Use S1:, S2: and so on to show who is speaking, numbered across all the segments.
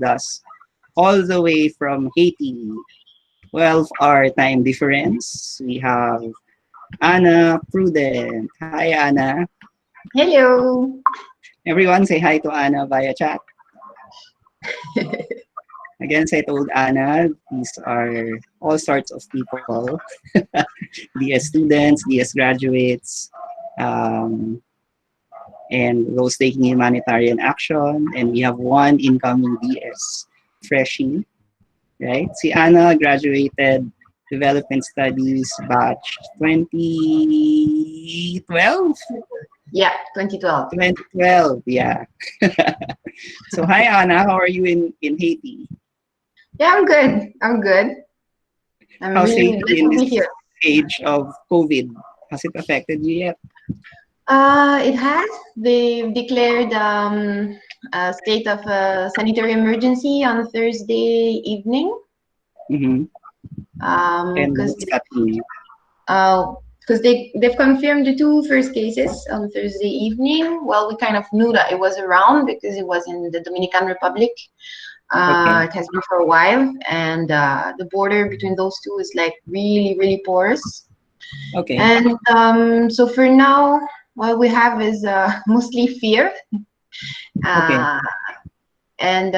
S1: us all the way from Haiti. 12-hour time difference. We have Ana Prudent. Hi, Ana.
S2: Hello.
S1: Everyone say hi to Ana via chat. Again, as I told Ana, these are all sorts of people. DS students, DS graduates, um, and those taking humanitarian action. And we have one incoming DS freshie, right? Si Ana graduated Development Studies batch 2012?
S2: Yeah, 2012.
S1: 2012, yeah. So hi Ana, how are you in Haiti?
S2: Yeah, I'm good. I'm good. I'm
S1: How's
S2: really
S1: Haiti
S2: blessed
S1: in
S2: to be
S1: this
S2: here.
S1: age of COVID? Has it affected you yet?
S2: It has. They've declared a state of sanitary emergency on Thursday evening.
S1: Mm-hmm. And
S2: Because
S1: what's that mean?
S2: they've confirmed the two first cases on Thursday evening. Well, we kind of knew that it was around because it was in the Dominican Republic.
S1: Okay.
S2: It has been for a while, and the border between those two is like really, really porous.
S1: Okay.
S2: And so for now, what we have is mostly fear.
S1: Okay.
S2: Uh, and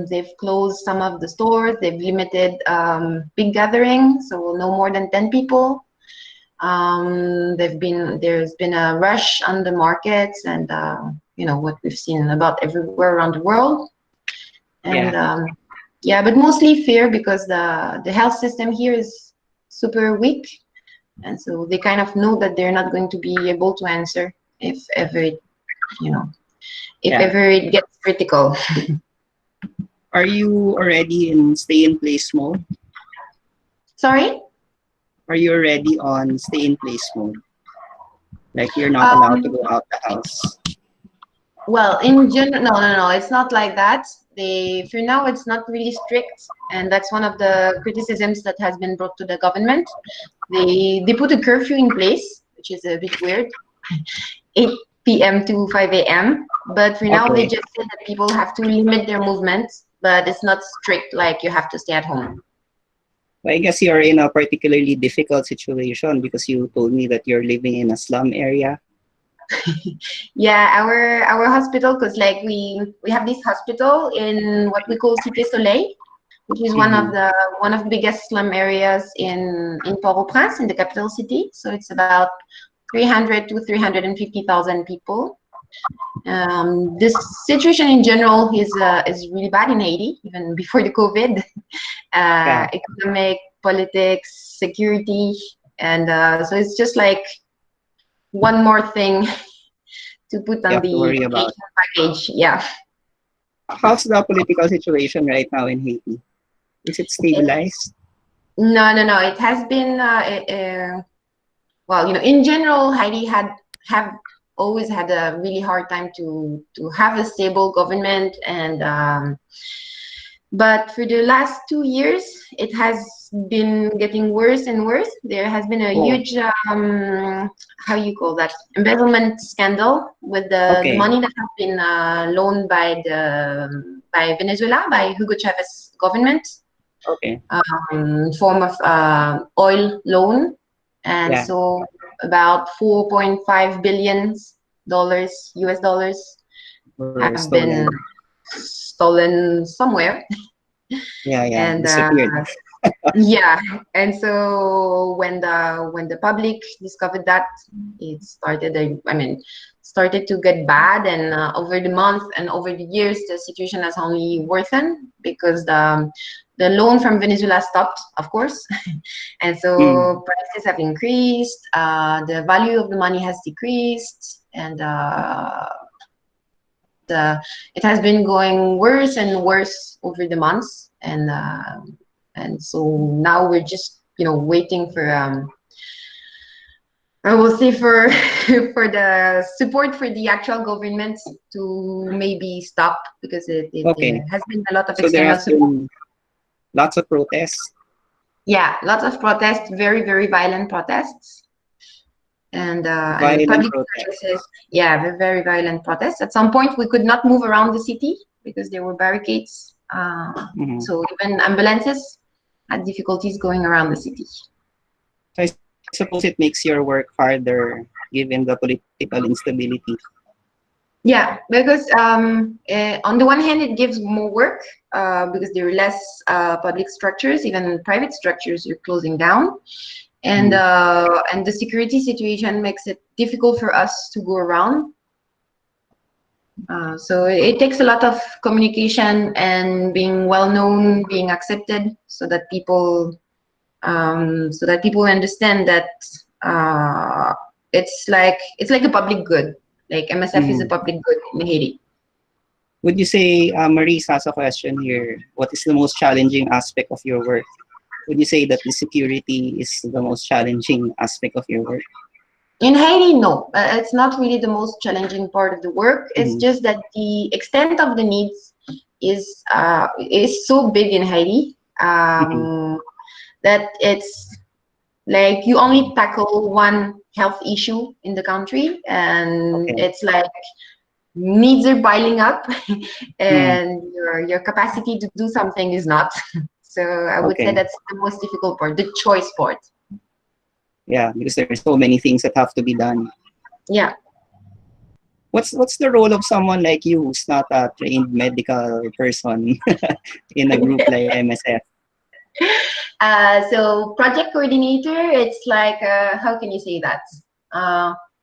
S2: they've closed some of the stores. They've limited big gatherings, so no more than 10 people. There's been a rush on the markets, and what we've seen about everywhere around the world. And
S1: Yeah.
S2: yeah, but mostly fear because the health system here is super weak, and so they kind of know that they're not going to be able to answer if ever you know if
S1: Yeah.
S2: ever it gets critical.
S1: Are you already in stay in place mode?
S2: Sorry.
S1: Are you already on stay in place mode? Like you're not allowed to
S2: Um,
S1: go out the house.
S2: well, in general, no, it's not like that. For now, it's not really strict, and that's one of the criticisms that has been brought to the government. They put a curfew in place, which is a bit weird, 8 p.m. to 5 a.m. But for now, they
S1: Okay.
S2: just said that people have to limit their movements, but it's not strict like you have to stay at home.
S1: Well, I guess you're in a particularly difficult situation because you told me that you're living in a slum area.
S2: Yeah, our hospital, because like we have this hospital in what we call Cité Soleil, which is
S1: Mm-hmm.
S2: one of the biggest slum areas in Port-au-Prince, in the capital city. So it's about 300 to 350,000 people. This situation in general is really bad in Haiti, even before the COVID.
S1: Yeah.
S2: Economic, politics, security, and so it's just like one more thing to put
S1: You
S2: on
S1: have to
S2: the
S1: worry about.
S2: vacation package. Yeah.
S1: How's the political situation right now in Haiti? Is it stabilized?
S2: No. It has been well, in general, Haiti have always had a really hard time to have a stable government, and but for the last 2 years, it has been getting worse and worse. There has been a
S1: Oh,
S2: huge how you call that, embezzlement scandal with the
S1: okay.
S2: money that has been loaned by Venezuela, by Hugo Chavez government,
S1: Okay.
S2: form of oil loan, and
S1: Yeah.
S2: so about 4.5 billion dollars, US dollars,
S1: We're
S2: have been
S1: stolen.
S2: stolen somewhere.
S1: Yeah, yeah.
S2: And
S1: Disappeared.
S2: yeah, and so when the public discovered that, it started to get bad, and over the month and over the years, the situation has only worsened because the loan from Venezuela stopped, of course, and
S1: Mm.
S2: so prices have increased, the value of the money has decreased, and it has been going worse and worse over the months, and so now we're just waiting for I will say for for the support for the actual government to maybe stop, because there
S1: Okay.
S2: has been a lot of
S1: So there
S2: external
S1: has
S2: support.
S1: been lots of protests.
S2: Yeah, lots of protests, very, very violent protests, and
S1: Violent
S2: public services.
S1: protests.
S2: Yeah, very violent protests. At some point, we could not move around the city because there were barricades.
S1: Mhm.
S2: So even ambulances had difficulties going around the city.
S1: So I suppose it makes your work harder given the political instability.
S2: Yeah, because on the one hand, it gives more work because there are less public structures, even private structures are closing down,
S1: Mhm.
S2: and the security situation makes it difficult for us to go around. So it takes a lot of communication and being well known, being accepted, so that people understand that it's like a public good. Like MSF is a
S1: Mhm.
S2: public good in Haiti.
S1: Would you say, Maurice has a question here, what is the most challenging aspect of your work? Would you say that the security is the most challenging aspect of your work?
S2: In Haiti, no, it's not really the most challenging part of the work. It's
S1: Mhm.
S2: just that the extent of the needs is so big in Haiti
S1: Mhm.
S2: that it's like you only tackle one health issue in the country, and
S1: Okay.
S2: it's like needs are piling up,
S1: Mhm.
S2: and your capacity to do something is not. So I would say
S1: Okay.
S2: that's the most difficult part, the choice part.
S1: Yeah, because there are so many things that have to be done.
S2: Yeah.
S1: What's the role of someone like you who's not a trained medical person in a group like MSF?
S2: So project coordinator, it's like how can you say that?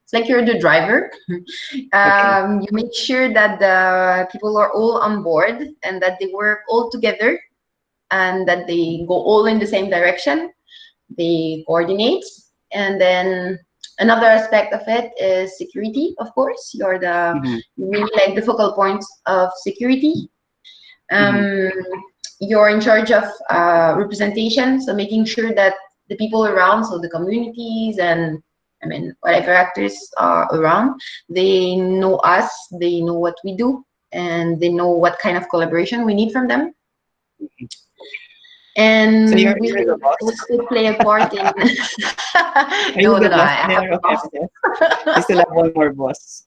S2: It's like you're the driver.
S1: Okay.
S2: You make sure that the people are all on board and that they work all together and that they go all in the same direction. They coordinate, and then another aspect of it is security. Of course,
S1: Mhm.
S2: you really like the focal point of security.
S1: Mhm.
S2: Um, you're in charge of representation, so making sure that the people around, so the communities and I mean whatever actors are around, they know us, they know what we do, and they know what kind of collaboration we need from them.
S1: So
S2: And we
S1: you're the boss?
S2: also play a part in
S1: Are you
S2: no,
S1: the
S2: no, no,
S1: boss
S2: I have
S1: there
S2: a
S1: of
S2: boss.
S1: MSF? You still have one more boss.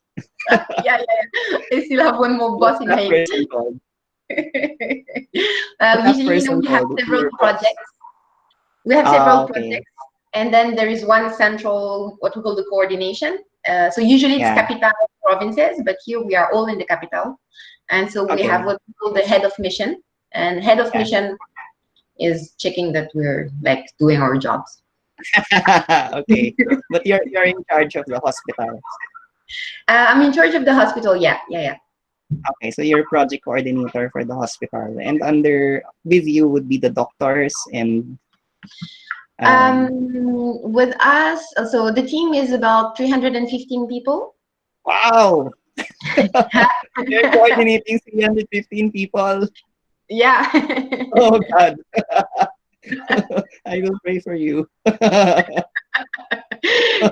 S2: Yeah, yeah, I still have one more boss
S1: What's
S2: in
S1: that
S2: Haiti.
S1: person called? What's that
S2: Usually,
S1: person
S2: we have
S1: called? Who's
S2: several
S1: your boss?
S2: projects. We have
S1: Ah,
S2: several
S1: okay.
S2: projects, and then there is one central, what we call the coordination. So usually it's
S1: Yeah.
S2: capital provinces, but here we are all in the capital, and so we have
S1: Okay.
S2: what we call the head of mission, and head of
S1: Yeah.
S2: mission is checking that we're like doing our jobs.
S1: Okay. But you're in charge of the hospital.
S2: I'm in charge of the hospital. Yeah, yeah, yeah.
S1: Okay, so you're project coordinator for the hospital, and under with you would be the doctors and
S2: With us, so the team is about 315 people.
S1: wow, you're coordinating 315 people.
S2: Yeah.
S1: Oh God, I will pray for you.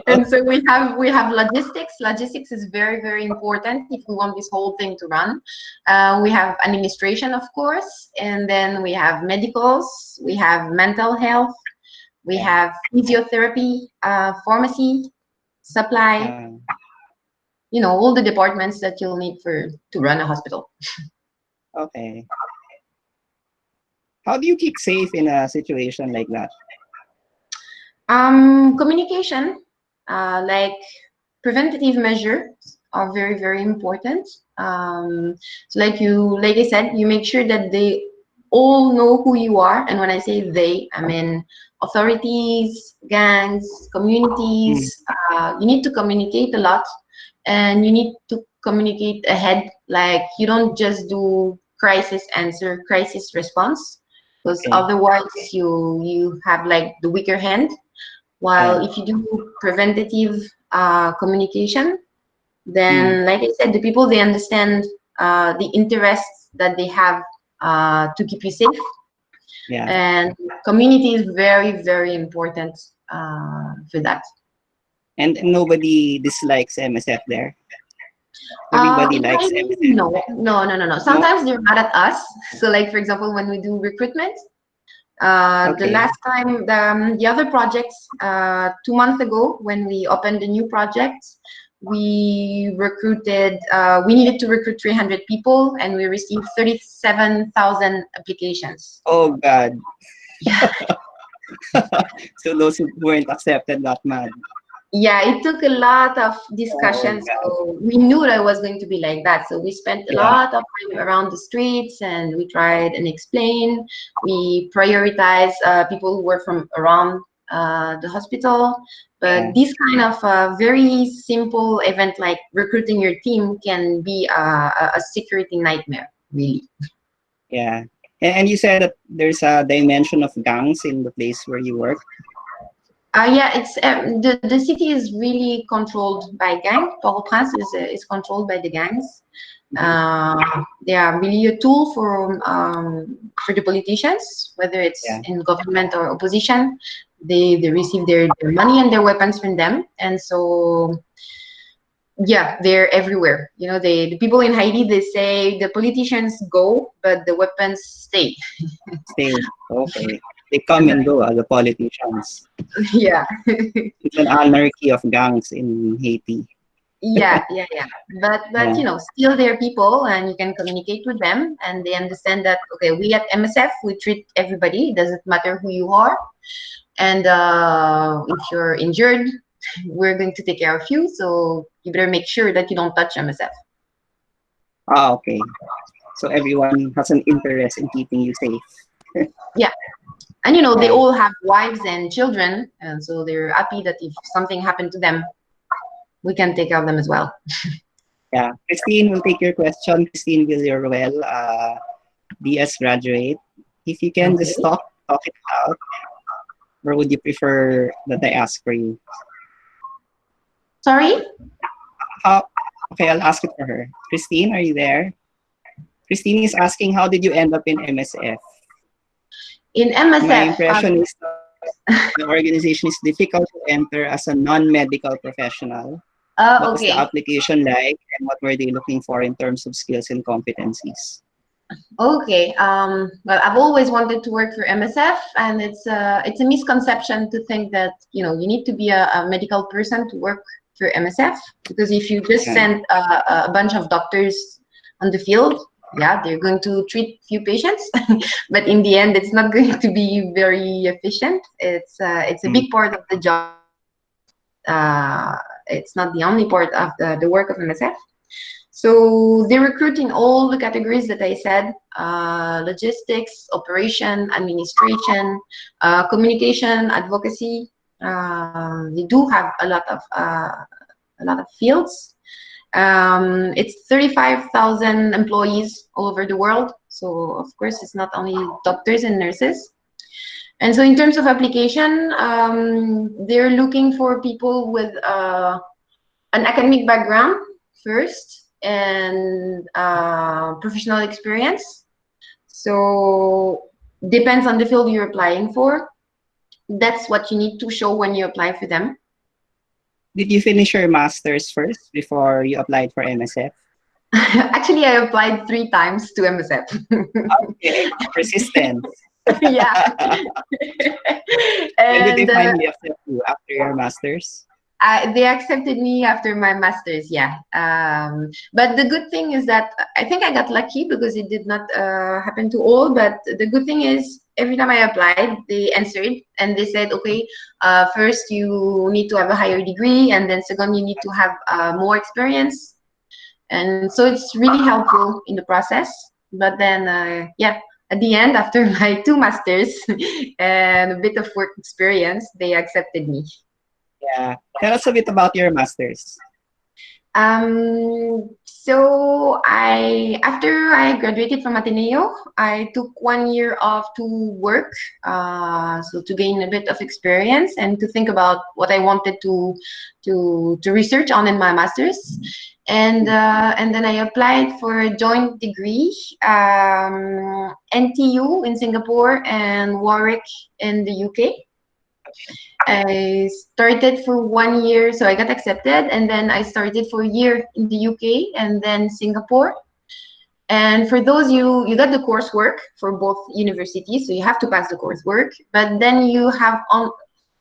S2: And so we have logistics. Logistics is very, very important if we want this whole thing to run. We have administration, of course, and then we have medicals, we have mental health, we
S1: Yeah.
S2: have physiotherapy, pharmacy, supply,
S1: Uh,
S2: all the departments that you'll need to run a hospital.
S1: okay. How do you keep safe in a situation like that?
S2: Communication, like preventative measures are very, very important. So like I said, you make sure that they all know who you are. And when I say they, I mean authorities, gangs,
S1: Mm,
S2: communities. You need to communicate a lot, and you need to communicate ahead. Like you don't just do crisis answer, crisis response, because
S1: okay.
S2: otherwise you have like the weaker hand. While
S1: Yeah.
S2: if you do preventative communication,
S1: Mm,
S2: then, like I said, the people they understand the interests that they have to keep you safe,
S1: yeah.
S2: and community is very, very important for that.
S1: And nobody dislikes MSF there. Everybody
S2: In
S1: likes
S2: Haiti,
S1: MSF.
S2: no, no, no, no, no.
S1: No.
S2: Sometimes they're mad at us. So, like for example, when we do recruitment, the
S1: Okay.
S2: last time, the other projects, 2 months ago, when we opened the new project, we needed to recruit 300 people, and we received 37,000 applications.
S1: Oh God.
S2: Yeah.
S1: So those who weren't accepted got mad.
S2: Yeah, it took a lot of
S1: Oh
S2: discussions.
S1: God.
S2: So we knew that it was going to be like that. So we spent a
S1: Yeah.
S2: lot of time around the streets, and we tried and explain. We prioritize people who were from around the hospital.
S1: Yeah.
S2: But this kind of very simple event like recruiting your team can be a security nightmare, really.
S1: Yeah. And you said that there's a dimension of gangs in the place where you work.
S2: Yeah, it's the city is really controlled by gang. Port-au-Prince is controlled by the gangs.
S1: Mhm.
S2: They are really a tool for the politicians, whether it's
S1: Yeah.
S2: in government or opposition. They receive their money and their weapons from them, and so yeah, they're everywhere. You know, the people in Haiti, they say the politicians go, but the weapons stay.
S1: Stay. Okay. They come and go as the politicians.
S2: Yeah.
S1: It's an anarchy of gangs in Haiti.
S2: Yeah. But
S1: Yeah.
S2: still they're people, and you can communicate with them, and they understand that okay, we at MSF we treat everybody. It doesn't matter who you are, and if you're injured, we're going to take care of you. So you better make sure that you don't touch MSF.
S1: Ah, okay. So everyone has an interest in keeping you safe.
S2: Yeah, and they
S1: Yeah.
S2: all have wives and children, and so they're happy that if something happened to them, we can take care of them as well.
S1: Yeah. Christine will take your question. Christine Villarroel, DS graduate. If you can just
S2: Okay.
S1: talk it out, or would you prefer that I ask for you?
S2: Sorry.
S1: How? Okay, I'll ask it for her. Christine, are you there? Christine is asking, how did you end up in MSF?
S2: In
S1: My
S2: MSF.
S1: impression is that the organization is difficult to enter as a non-medical professional. What was the
S2: Okay.
S1: application like, and what were they looking for in terms of skills and competencies?
S2: Okay. Well, I've always wanted to work for MSF, and it's a misconception to think that you need to be a medical person to work for MSF, because if you just
S1: Yeah.
S2: send a bunch of doctors on the field, yeah, they're going to treat few patients, but in the end, it's not going to be very efficient. It's a
S1: Mm.
S2: big part of the job, it's not the only part of the work of MSF. So they recruit in all the categories that I said: logistics, operation, administration, communication, advocacy. They do have a lot of fields. It's 35,000 employees all over the world. So of course, it's not only doctors and nurses. And so in terms of application, they're looking for people with an academic background first, and professional experience. So depends on the field you're applying for. That's what you need to show when you apply for them.
S1: Did you finish your master's first before you applied for MSF?
S2: Actually, I applied 3 times to MSF.
S1: Okay, persistence.
S2: Yeah.
S1: When did they
S2: And
S1: finally accept you after your master's?
S2: they accepted me after my master's, yeah. But the good thing is that I think I got lucky because it did not happen to all. But the good thing is, every time I applied, they answered and they said, okay, first you need to have a higher degree, and then second, you need to have more experience. And so it's really helpful in the process. But then, yeah, at the end, after my 2 masters and a bit of work experience, they accepted me.
S1: Yeah. Tell us a bit about your master's.
S2: So after I graduated from Ateneo, I took 1 year off to work, so to gain a bit of experience and to think about what I wanted to research on in my master's, and then I applied for a joint degree, NTU in Singapore and Warwick in the UK. I started for 1 year, so I got accepted, and then I started for a year in the UK and then Singapore. And for those, you got the coursework for both universities, so you have to pass the coursework. But then you have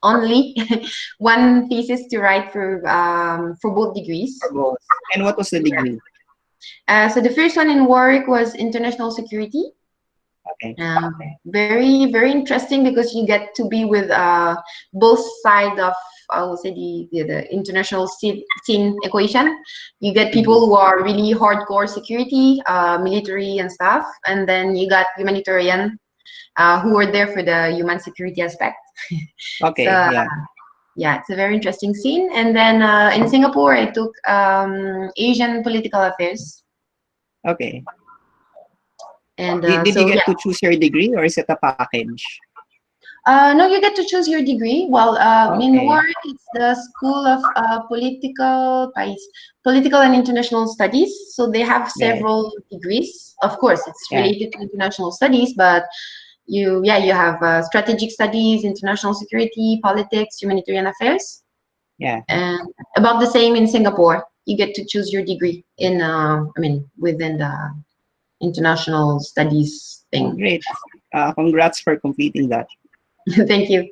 S2: only one thesis to write for both degrees.
S1: For both. And what was the degree?
S2: So the first one in Warwick was international security.
S1: Okay.
S2: Very, very interesting because you get to be with both sides of, I will say, the international scene equation. You get
S1: Mhm.
S2: people who are really hardcore security, military and stuff, and then you got humanitarian who are there for the human security aspect.
S1: Okay,
S2: So
S1: yeah.
S2: yeah, it's a very interesting scene. And then in Singapore, I took Asian political affairs.
S1: Okay.
S2: And
S1: Did you
S2: so
S1: get
S2: yeah.
S1: to choose your degree or is it a package?
S2: No, you get to choose your degree. Well, in
S1: Okay.
S2: Warwick, it's the School of Political and International Studies. So they have
S1: Right.
S2: several degrees. Of course, it's
S1: Yeah.
S2: related to international studies, but you have strategic studies, international security, politics, humanitarian affairs,
S1: Yeah.
S2: and about the same in Singapore. You get to choose your degree in, within the international studies
S1: Oh,
S2: thing.
S1: great. Congrats for completing that.
S2: Thank you.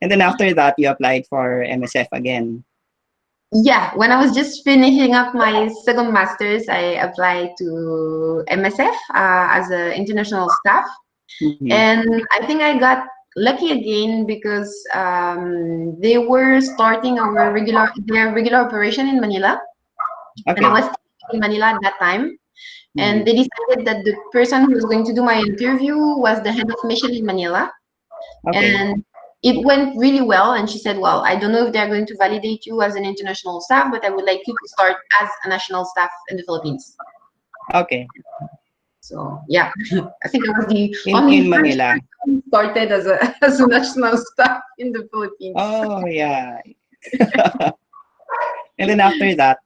S1: And then after that, you applied for MSF again.
S2: Yeah, when I was just finishing up my second master's, I applied to MSF as an international staff,
S1: Mhm.
S2: and I think I got lucky again because they were starting their regular operation in Manila, and I
S1: Okay.
S2: was in Manila at that time,
S1: Mhm.
S2: and they decided that the person who was going to do my interview was the head of mission in Manila,
S1: Okay.
S2: and it went really well. And she said, well, I don't know if they're going to validate you as an international staff, but I would like you to start as a national staff in the Philippines.
S1: Okay.
S2: So yeah, I think I was the
S1: In
S2: only French
S1: Manila.
S2: person who started as a as a national staff in the Philippines.
S1: Oh, yeah. And then after that,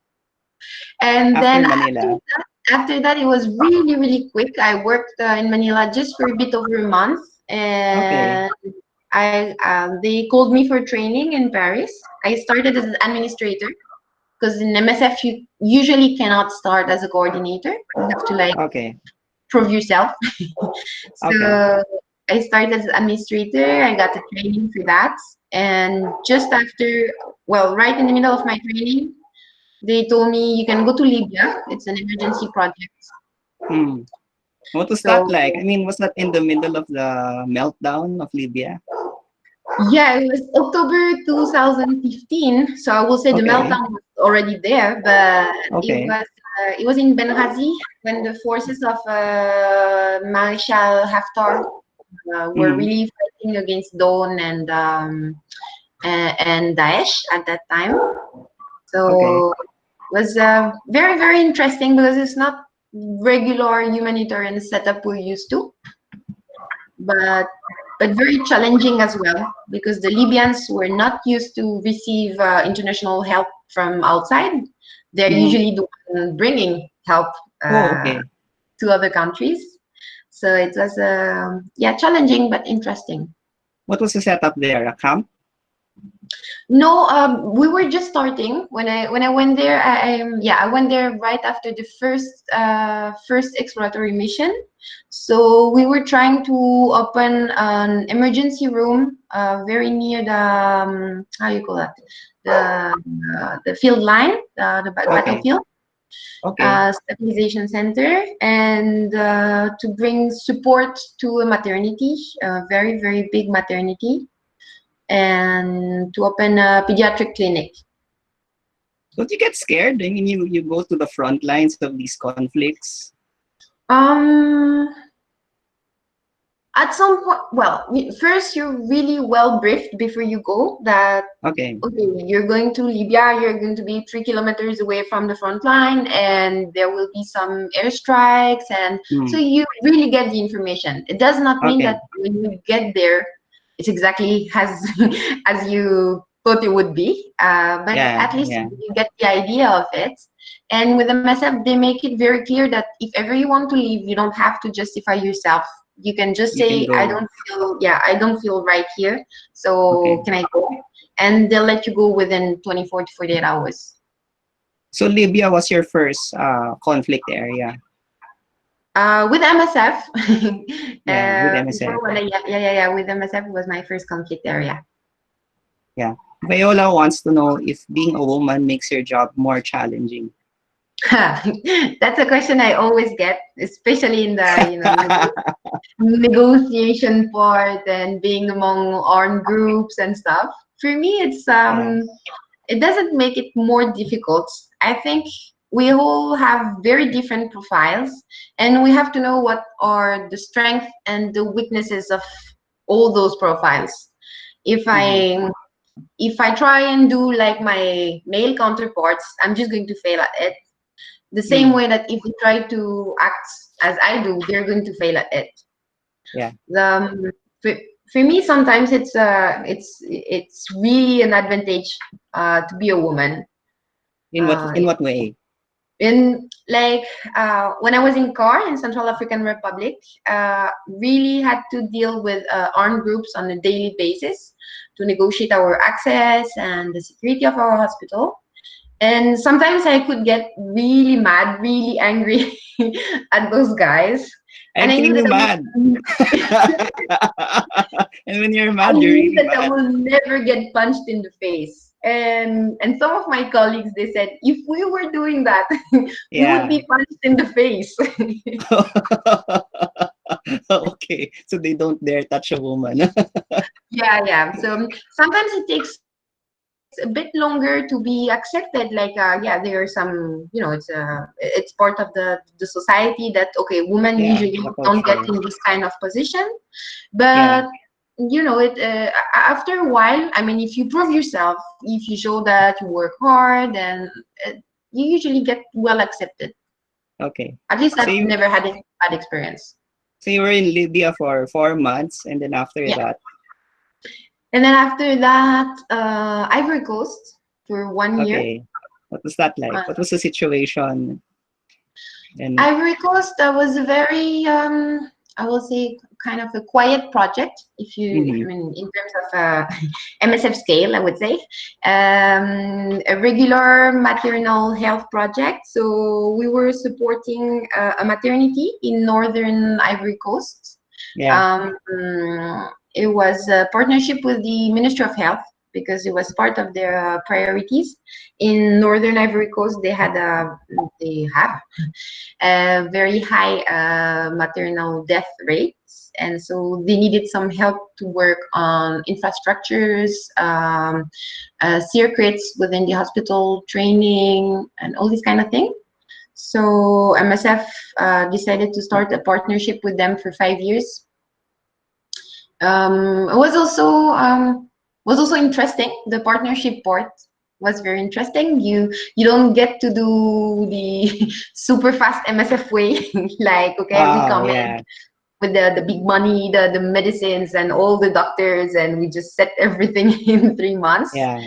S2: And
S1: after
S2: then
S1: Manila.
S2: after that, it was really, really quick. I worked in Manila just for a bit over a month,
S1: Okay.
S2: and they called me for training in Paris. I started as an administrator because in MSF you usually cannot start as a coordinator. You have to like
S1: Okay.
S2: prove yourself.
S1: Okay.
S2: So I started as administrator. I got the training for that, and just after, well, right in the middle of my training, they told me you can go to Libya. It's an emergency project.
S1: Hmm. What was that
S2: So
S1: like? I mean, was that in the middle of the meltdown of Libya?
S2: yeah, it was October 2015. So I will say the
S1: Okay.
S2: meltdown was already there, but
S1: Okay.
S2: it was in Benghazi when the forces of Marshal Haftar were
S1: Mm-hmm.
S2: really fighting against Dawn and Daesh at that time.
S1: Okay.
S2: So it was very, very interesting because it's not regular humanitarian setup we're used to, but very challenging as well because the Libyans were not used to receive international help from outside. They're
S1: Mm-hmm.
S2: usually the one bringing help
S1: Oh,
S2: uh,
S1: okay.
S2: to other countries. So it was yeah, challenging but interesting.
S1: What was the setup there? A camp?
S2: No, we were just starting when I went there. I went there right after the first exploratory mission. So we were trying to open an emergency room very near the how you call that, the field line, the
S1: Okay.
S2: battlefield
S1: Okay.
S2: stabilization center, and to bring support to a maternity, a very, very big maternity, and to open a pediatric clinic.
S1: Don't you get scared? I mean, you go to the front lines of these conflicts.
S2: Um, at some point, well, first you're really well briefed before you go that
S1: Okay.
S2: okay, you're going to Libya, you're going to be 3 kilometers away from the front line, and there will be some airstrikes, and so
S1: Hmm.
S2: you really get the information. It does not mean that
S1: Okay.
S2: when you get there, it's exactly as as you thought it would be, but
S1: Yeah.
S2: at least
S1: Yeah.
S2: you get the idea of it. And with MSF, they make it very clear that if ever you want to leave, you don't have to justify yourself. You can just
S1: You can
S2: say, I
S1: go.
S2: don't feel, yeah, I don't feel right here. So
S1: Okay.
S2: can I go? And they'll let you go within 24 to 48 hours.
S1: So Libya was your first conflict area.
S2: With MSF,
S1: Yeah, with
S2: before
S1: MSF.
S2: when I, yeah, with MSF was my first conflict area.
S1: Yeah. Viola wants to know if being a woman makes your job more challenging.
S2: That's a question I always get, especially in the negotiation part and being among armed groups and stuff. For me,
S1: Yeah.
S2: it doesn't make it more difficult. I think we all have very different profiles, and we have to know what are the strengths and the weaknesses of all those profiles. If
S1: Mm-hmm.
S2: I if I try and do like my male counterparts, I'm just going to fail at it. The same
S1: Mm.
S2: way that if we try to act as I do, they're going to fail at it.
S1: Yeah.
S2: The for, for me, sometimes it's really an advantage to be a woman. Uh,
S1: In what way?
S2: in like when I was in CAR in Central African Republic, really had to deal with armed groups on a daily basis to negotiate our access and the security of our hospital. And sometimes I could get really mad, really angry at those guys. And
S1: I've seen you mad. And when you're
S2: I
S1: mad, you're
S2: knew
S1: really
S2: that I
S1: mad.
S2: will never get punched in the face. And some of my colleagues, they said, if we were doing that, we would
S1: Yeah.
S2: be punched in the face.
S1: Okay. So they don't dare touch a woman.
S2: Yeah, yeah. So sometimes it takes a bit longer to be accepted. Like, yeah, there are some, it's part of the society that okay, women usually
S1: Yeah.
S2: don't
S1: The
S2: get in
S1: culture.
S2: this kind of position. But
S1: Yeah.
S2: after a while, I mean, if you prove yourself, if you show that you work hard, then uh, you usually get well accepted.
S1: Okay.
S2: At least
S1: So
S2: I've
S1: you
S2: never had a bad experience.
S1: so you were in Libya for 4 months, and then after
S2: Yeah.
S1: that,
S2: And then after that, Ivory Coast for 1 year.
S1: okay. What was that like?
S2: Uh,
S1: What was the situation? And
S2: Ivory Coast was a very, I will say, kind of a quiet project. I
S1: mhm.
S2: mean, in terms of MSF scale, I would say, a regular maternal health project. So we were supporting a maternity in northern Ivory Coast.
S1: Yeah.
S2: Um, it was a partnership with the Ministry of Health because it was part of their priorities. In northern Ivory Coast, they have very high maternal death rates. And so they needed some help to work on infrastructures, circuits within the hospital, training, and all these kind of things. So MSF decided to start a partnership with them for 5 years. It was also interesting. The partnership part was very interesting. You don't get to do the super fast MSF way, like okay, we
S1: Oh,
S2: come in
S1: yeah.
S2: with the big money, the medicines and all the doctors, and we just set everything in 3 months.
S1: Yeah.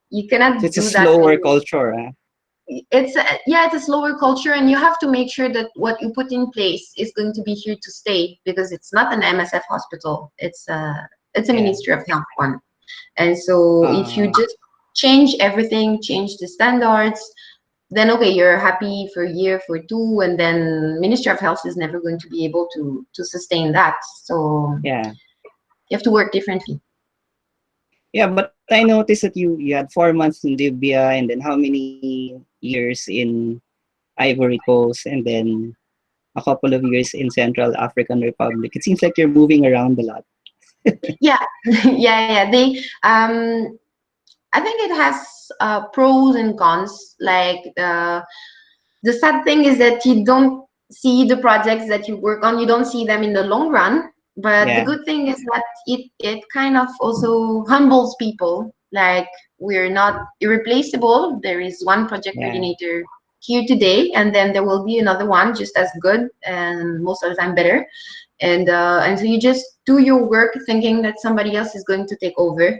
S2: You
S1: So
S2: cannot
S1: it's a
S2: do that
S1: slower
S2: in
S1: culture, huh?
S2: it's a slower culture, and you have to make sure that what you put in place is going to be here to stay because it's not an MSF hospital. It's a
S1: Yeah.
S2: Ministry of Health one. And so if you
S1: Uh,
S2: just change everything, change the standards, then okay, you're happy for a year, for two, and then Ministry of Health is never going to be able to sustain that. So
S1: yeah.
S2: you have to work differently.
S1: Yeah, but I noticed that you had 4 months in Libya, and then how many years in Ivory Coast, and then a couple of years in Central African Republic. It seems like you're moving around a lot.
S2: Yeah, yeah, yeah. I think it has pros and cons. Like the sad thing is that you don't see the projects that you work on. You don't see them in the long run. But the
S1: Yeah,
S2: good thing is that it kind of also humbles people. Like we're not irreplaceable. There is one project
S1: yeah.
S2: coordinator here today, and then there will be another one just as good and most of the time better. And so you just do your work thinking that somebody else is going to take over.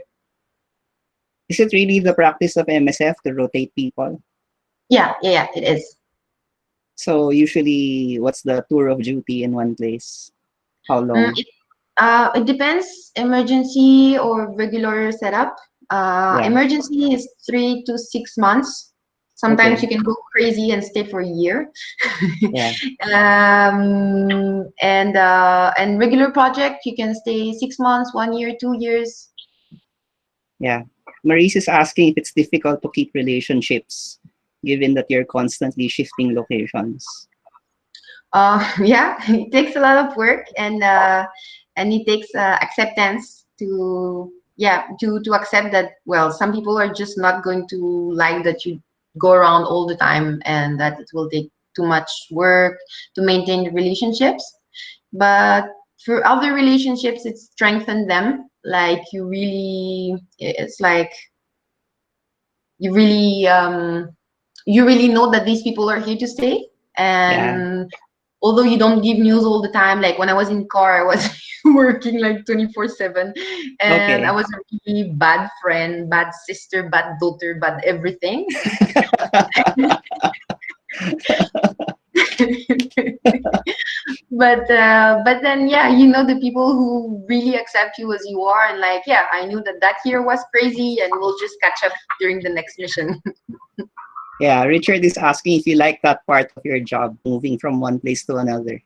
S1: Is it really the practice of MSF to rotate people?
S2: Yeah, yeah, yeah, it is.
S1: So usually, what's the tour of duty in one place? How
S2: Mm,
S1: long?
S2: it depends, emergency or regular setup.
S1: Yeah.
S2: Emergency is 3 to 6 months. Sometimes
S1: Okay.
S2: you can go crazy and stay for a year.
S1: Yeah.
S2: And regular project, you can stay 6 months, 1 year, 2 years.
S1: Yeah. Maurice is asking if it's difficult to keep relationships given that you're constantly shifting locations.
S2: Yeah, it takes a lot of work, and it takes acceptance to, yeah, to accept that, well, some people are just not going to like that you go around all the time, and that it will take too much work to maintain the relationships. But for other relationships, it strengthened them. Like, you really, it's like you really you really know that these people are here to stay.
S1: Yeah.
S2: And although you don't give news all the time, like when I was in car, I was working like 24/7, and I
S1: Okay.
S2: was a really bad friend, bad sister, bad daughter, bad everything. But then, yeah, you know, the people who really accept you as you are, and like, yeah, I knew that that year was crazy, and we'll just catch up during the next mission.
S1: Yeah, Richard is asking if you like that part of your job, moving from one place to another.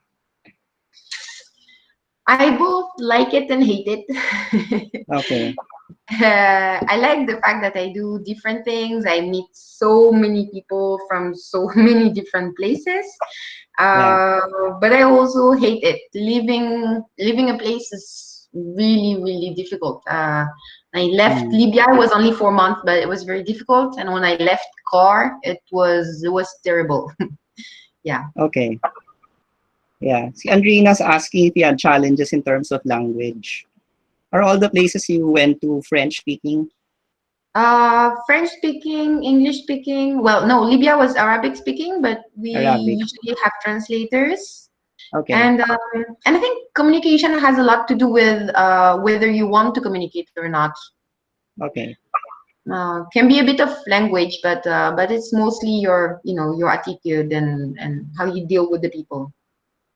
S2: I both like it and hate it.
S1: Okay.
S2: I like the fact that I do different things. I meet so many people from so many different places.
S1: Yeah.
S2: But I also hate it. Leaving a place is really, really difficult. I left
S1: Mm.
S2: Libya. It was only 4 months, but it was very difficult. And when I left CAR, it was terrible. Yeah.
S1: Okay. Yeah. Si Andrina's asking if you had challenges in terms of language. Are all the places you went to French speaking?
S2: French speaking, English speaking. Well, no, Libya was Arabic speaking, but we
S1: Arabic.
S2: usually have translators.
S1: Okay.
S2: And I think communication has a lot to do with whether you want to communicate or not.
S1: Okay.
S2: Can be a bit of language, but it's mostly your, your attitude and how you deal with the people.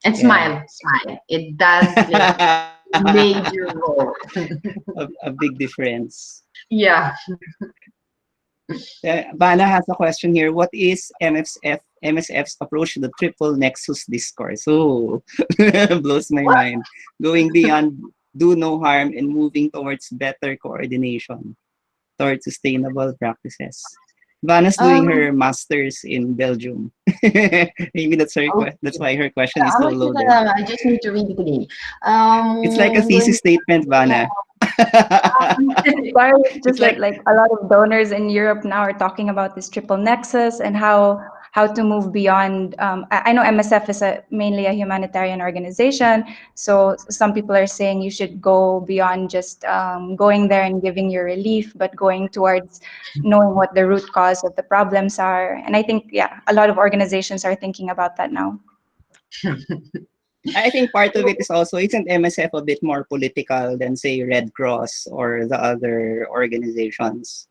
S2: And
S1: Yeah.
S2: smile. It does play a major role.
S1: A big difference.
S2: Yeah.
S1: Bana has a question here. What is MSF's approach to the triple nexus discourse? Oh, blows my
S2: What?
S1: mind. Going beyond do no harm and moving towards better coordination, towards sustainable practices. Vanna's doing
S2: Um.
S1: her master's in Belgium. Maybe that's her.
S2: Okay.
S1: That's why her question
S2: Yeah,
S1: is
S2: I'm
S1: so
S2: actually
S1: loaded.
S2: I just need to read it again.
S1: It's like a
S2: Going.
S1: thesis statement, Vanna.
S3: Sorry, it's
S1: It's
S3: just that
S1: like
S3: like a lot of donors in Europe now are talking about this triple nexus and how to move beyond. I know MSF is mainly a humanitarian organization, so some people are saying you should go beyond just going there and giving your relief, but going towards knowing what the root cause of the problems are. And I think, yeah, a lot of organizations are thinking about that now.
S1: I think part of it is also isn't MSF a bit more political than say Red Cross or the other organizations?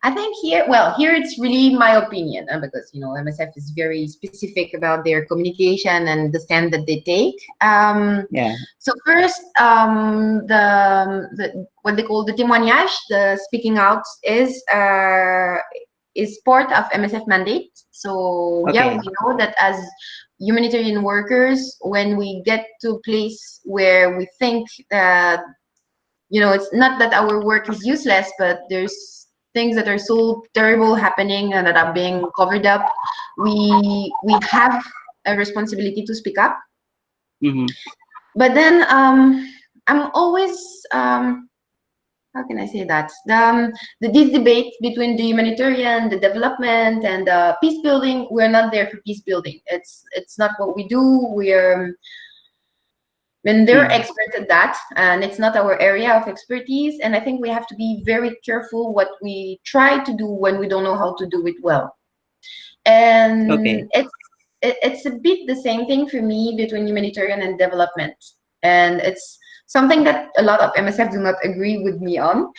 S2: I think here it's really my opinion, because MSF is very specific about their communication and the stand that they take.
S1: Yeah.
S2: So first, the what they call the témoignage, the speaking out is part of MSF mandate. So yeah, we
S1: Okay.
S2: know that as humanitarian workers, when we get to a place where we think that, it's not that our work is useless, but there's things that are so terrible happening and that are being covered up, we have a responsibility to speak up.
S1: Mm-hmm.
S2: But then I'm always, how can I say that? These debates between the humanitarian, the development, and peace building, we're not there for peace building. It's not what we do. We're when they're
S1: Mm.
S2: experts at that, and it's not our area of expertise. And I think we have to be very careful what we try to do when we don't know how to do it well.
S1: Okay.
S2: And it's a bit the same thing for me between humanitarian and development, and it's something that a lot of MSF do not agree with me on.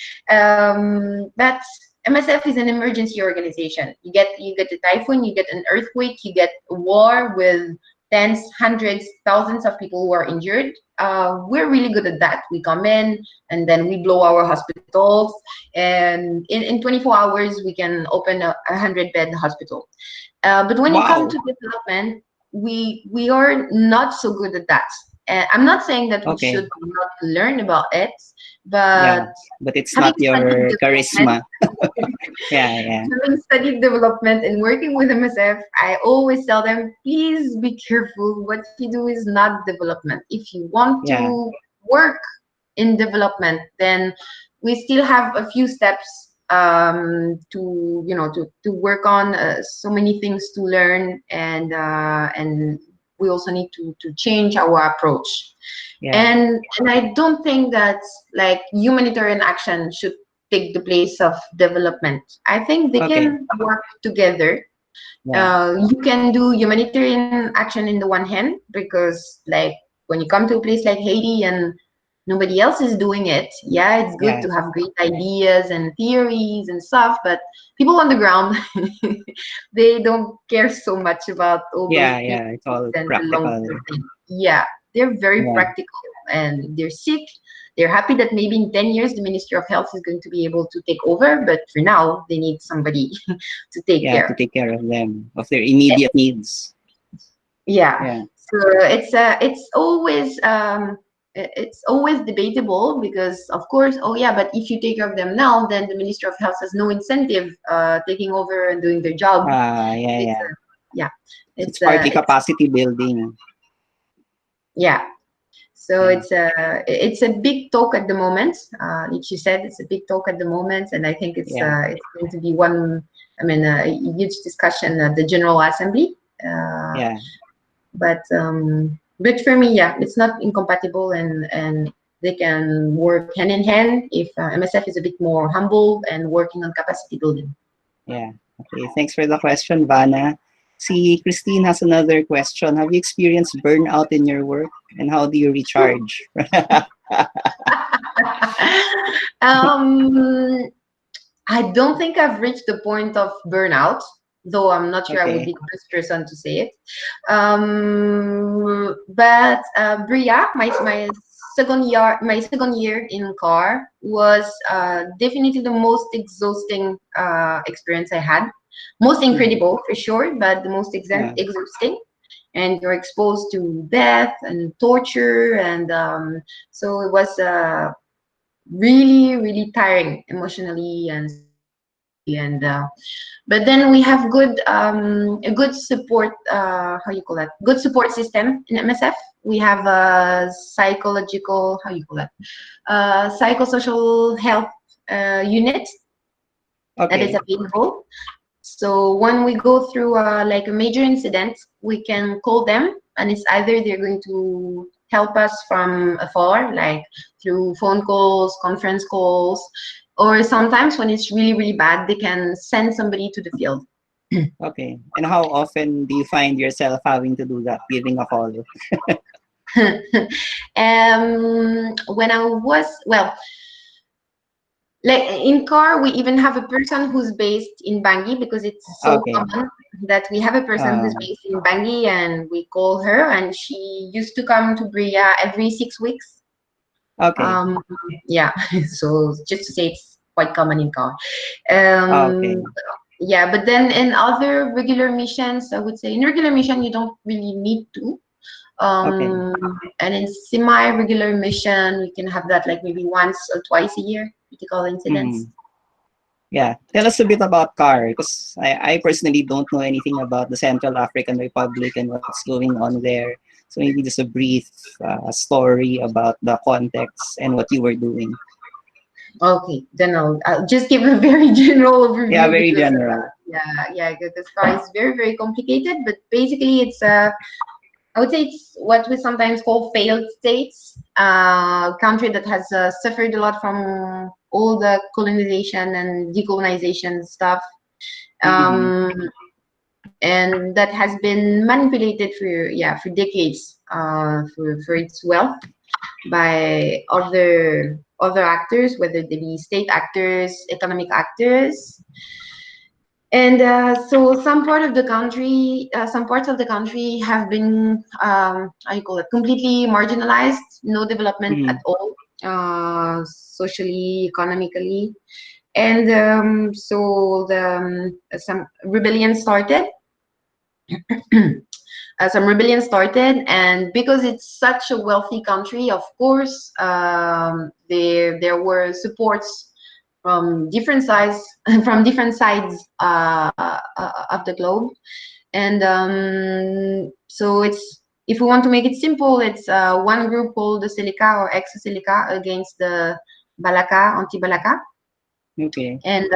S2: But MSF is an emergency organization. You get a typhoon, you get an earthquake, you get a war with tens, hundreds, thousands of people who are injured. We're really good at that. We come in and then we blow our hospitals, and in 24 hours we can open a 100-bed hospital. But when it comes
S1: Wow.
S2: to development, we are not so good at that. I'm not saying that we should
S1: Okay.
S2: not learn about it, but
S1: Yeah, but it's not
S2: having studied
S1: your
S2: development,
S1: charisma. Yeah, yeah,
S2: having studied development and working with MSF, I always tell them, please be careful. What you do is not development. If you want
S1: yeah.
S2: to work in development, then we still have a few steps to to work on. So many things to learn, and we also need to change our approach.
S1: Yeah.
S2: And I don't think that like humanitarian action should take the place of development. I think they
S1: Okay.
S2: can work together.
S1: Yeah.
S2: You can do humanitarian action in the one hand, because like when you come to a place like Haiti and nobody else is doing it, yeah, it's good
S1: Yeah.
S2: to have great ideas and theories and stuff, but people on the ground, they don't care so much about all those
S1: Yeah.
S2: theories
S1: Yeah. It's all
S2: and the long
S1: practical.
S2: term thing. Yeah, they're very
S1: Yeah.
S2: practical, and they're sick. They're happy that maybe in 10 years the Ministry of Health is going to be able to take over, but for now they need somebody to take
S1: Yeah. To
S2: care.
S1: take care of them, of their immediate needs.
S2: Yeah,
S1: Yeah.
S2: so it's always debatable, because of course, oh yeah, but if you take care of them now, then the Ministry of Health has no incentive taking over and doing their job.
S1: Yeah.
S2: It's
S1: Yeah.
S2: yeah,
S1: So it's partly
S2: it's
S1: capacity building.
S2: yeah. So
S1: Yeah.
S2: it's a big talk at the moment. Like you said, it's a big talk at the moment, and I think
S1: Yeah.
S2: it's going to be one. I mean, a huge discussion at the General Assembly. Uh,
S1: Yeah.
S2: but for me, yeah, it's not incompatible, and they can work hand in hand if MSF is a bit more humble and working on capacity building.
S1: Yeah. Okay. Thanks for the question, Vana. See, Christine has another question. Have you experienced burnout in your work, and how do you recharge?
S2: um, I don't think I've reached the point of burnout, though I'm not sure I would
S1: Okay.
S2: be the first person to say it. But Bria, my second year in car was definitely the most exhausting experience I had. Most
S1: Mhm.
S2: incredible for sure, but the most
S1: Yeah.
S2: exhausting. And you're exposed to death and torture, and so it was really, really tiring emotionally and psychologically. And but then we have a good support, how you call that, good support system in MSF. We have a psychological, how you call that, psychosocial health unit that is
S1: Okay.
S2: available. So when we go through like a major incident, we can call them, and it's either they're going to help us from afar, like through phone calls, conference calls, or sometimes when it's really, really bad, they can send somebody to the field.
S1: Okay. And how often do you find yourself having to do that, giving a call?
S2: When I was, well, like in car, we even have a person who's based in Bangui, because it's so
S1: Okay.
S2: common that we have a person who's based in Bangui, and we call her, and she used to come to Bria every 6 weeks.
S1: Okay.
S2: Um, yeah, so just to say it's quite common in car.
S1: Okay.
S2: Um, yeah, but then in other regular missions, I would say in regular mission you don't really need to.
S1: Okay.
S2: Um, and in semi-regular mission, we can have that like maybe once or twice a year, critical incidents.
S1: Mm. Yeah. Tell us a bit about CAR, because I personally don't know anything about the Central African Republic and what's going on there. So maybe just a brief story about the context and what you were doing.
S2: Okay, then I'll just give a very general
S1: Yeah,
S2: overview,
S1: very
S2: because
S1: general.
S2: yeah, because car is very, very complicated. But basically, it's I would say it's what we sometimes call failed states, country that has suffered a lot from all the colonization and decolonization stuff,
S1: Mm-hmm.
S2: um, and that has been manipulated for decades for its wealth by other actors, whether they be state actors, economic actors. And so some parts of the country have been, how you call it, completely marginalized, no development at
S1: Mm-hmm.
S2: all, socially, economically. And so some rebellion started. some rebellion started, and because it's such a wealthy country, of course, there were supports from different sides from different sides of the globe. And so it's, if we want to make it simple, it's one group called the Seleka or ex-Seleka against the Balaka, anti-Balaka.
S1: Okay.
S2: And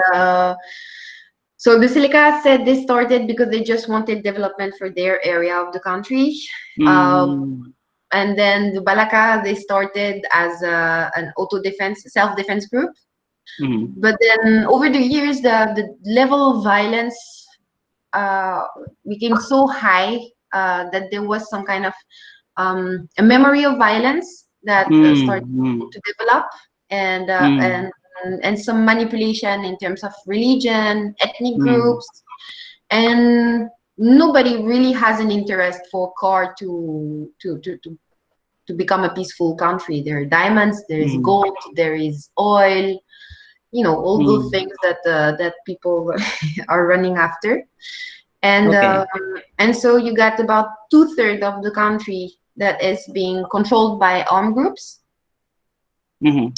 S2: so the Seleka said they started because they just wanted development for their area of the country.
S1: Mm.
S2: And then the Balaka, they started as an auto-defense, self-defense group.
S1: Mm.
S2: But then over the years, the level of violence became so high that there was some kind of a memory of violence that started
S1: Mm.
S2: to develop, and
S1: Mm.
S2: some manipulation in terms of religion, ethnic
S1: Mm.
S2: groups, and nobody really has an interest for CAR to become a peaceful country. There are diamonds, there is
S1: Mm.
S2: gold, there is oil, all those
S1: Mm.
S2: things that people are running after. And
S1: Okay.
S2: so you got about 2/3 of the country that is being controlled by armed groups,
S1: Mm.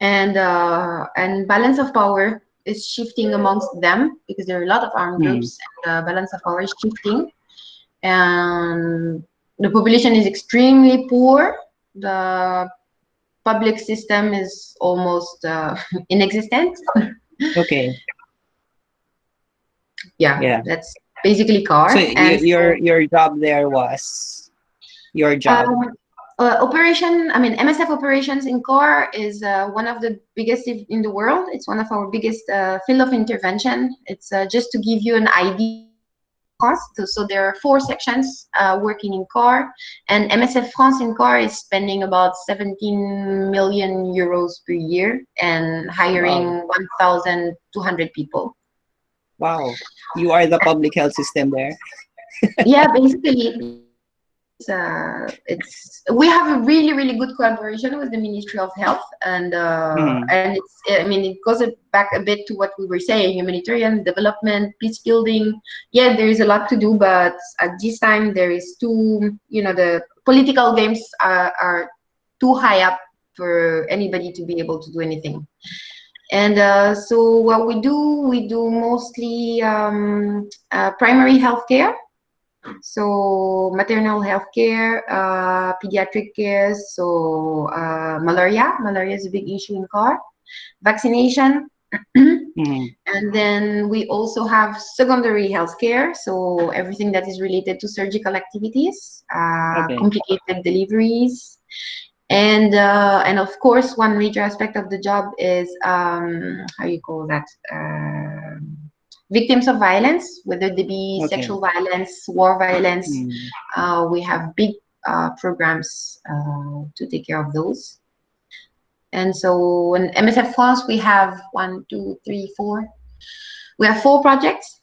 S2: and balance of power is shifting amongst them because there are a lot of armed
S1: Mm.
S2: groups, and balance of power is shifting, and the population is extremely poor. The public system is almost inexistent.
S1: Okay.
S2: Yeah,
S1: Yeah.
S2: that's basically
S1: So
S2: CAR. And so
S1: your job there was your job.
S2: Um, operation, I mean, MSF operations in core is one of the biggest in the world. It's one of our biggest field of intervention. It's just to give you an idea cost. So there are 4 sections working in core, and MSF France in core is spending about 17 million euros per year and hiring
S1: Wow.
S2: 1,200 people.
S1: Wow. You are the public health system there.
S2: Yeah, basically it's we have a really good collaboration with the Ministry of Health,
S1: Mm.
S2: and it's, I mean, it goes back a bit to what we were saying: humanitarian development, peace building. Yeah, there is a lot to do, but at this time there is too, the political games are too high up for anybody to be able to do anything. And so what we do mostly primary health care, so maternal health care, pediatric care, so malaria is a big issue in CAR, vaccination.
S1: Mm.
S2: And then we also have secondary health care, so everything that is related to surgical activities,
S1: Okay.
S2: complicated deliveries. And of course, one major aspect of the job is how you call that, victims of violence, whether they be
S1: Okay.
S2: sexual violence, war violence.
S1: Mm.
S2: We have big programs to take care of those. And so in MSF France, we have 1, 2, 3, 4. We have 4 projects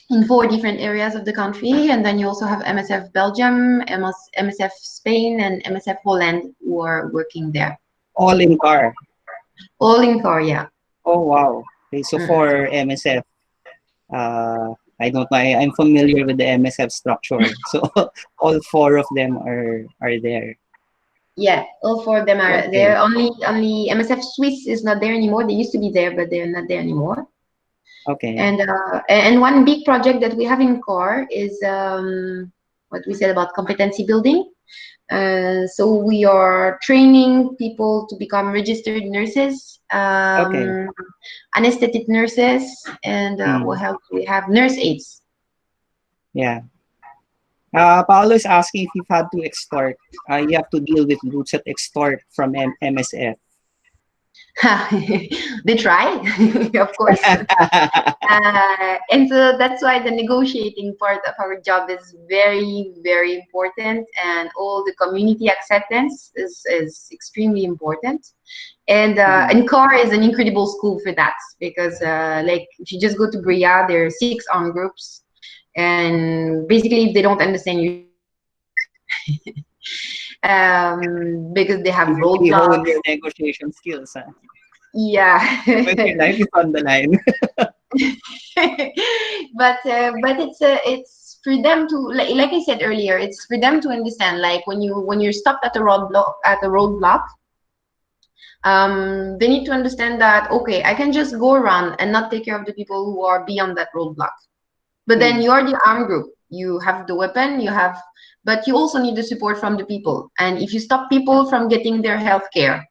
S2: in 4 different areas of the country, and then you also have MSF Belgium, MSF Spain, and MSF Holland who are working there.
S1: All in car.
S2: All in Korea.
S1: Oh wow. Okay, so
S2: Mm-mm.
S1: for MSF, I don't know. I'm familiar with the MSF structure. So all 4 of them are there.
S2: Yeah, all 4 of them are
S1: Okay.
S2: there. Only MSF Swiss is not there anymore. They used to be there, but they're not there anymore.
S1: Okay.
S2: And one big project that we have in core is what we said about competency building. So we are training people to become registered nurses,
S1: Okay.
S2: anesthetic nurses, and what
S1: Mm.
S2: else? We have nurse aides.
S1: Yeah. Paolo is asking if you've had to extort. You have to deal with groups that extort from MSF.
S2: They try, of course. And so that's why the negotiating part of our job is very important, and all the community acceptance is extremely important.
S1: Mm.
S2: And CAR is an incredible school for that, because like if you just go to Bria, there are 6 armed groups, and basically if they don't understand you, because they have
S1: You really hone
S2: roadblocks.
S1: your negotiation skills, huh?
S2: Yeah.
S1: When your life is on the line.
S2: But it's for them to, like I said earlier, it's for them to understand, like when you're stopped at a roadblock, they need to understand that, okay, I can just go around and not take care of the people who are beyond that roadblock. But then you're the armed group. You have the weapon, but you also need the support from the people. And if you stop people from getting their health care,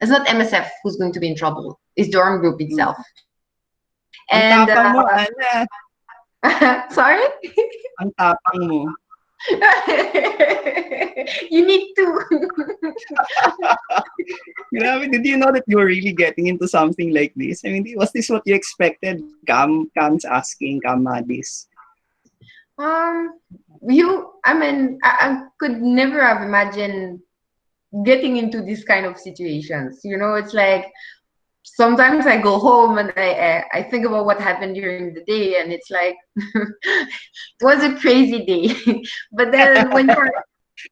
S2: it's not MSF who's going to be in trouble. It's the armed group itself.
S1: Ang
S2: And
S1: tapang mo, Ana.
S2: sorry?
S1: Ang tapang mo.
S2: You need to.
S1: Grabe, did you know that you were really getting into something like this? I mean, was this what you expected? Cam's asking, Cam Madis.
S2: I could never have imagined getting into this kind of situations. It's like sometimes I go home and I think about what happened during the day, and it's like it was a crazy day. But then when you're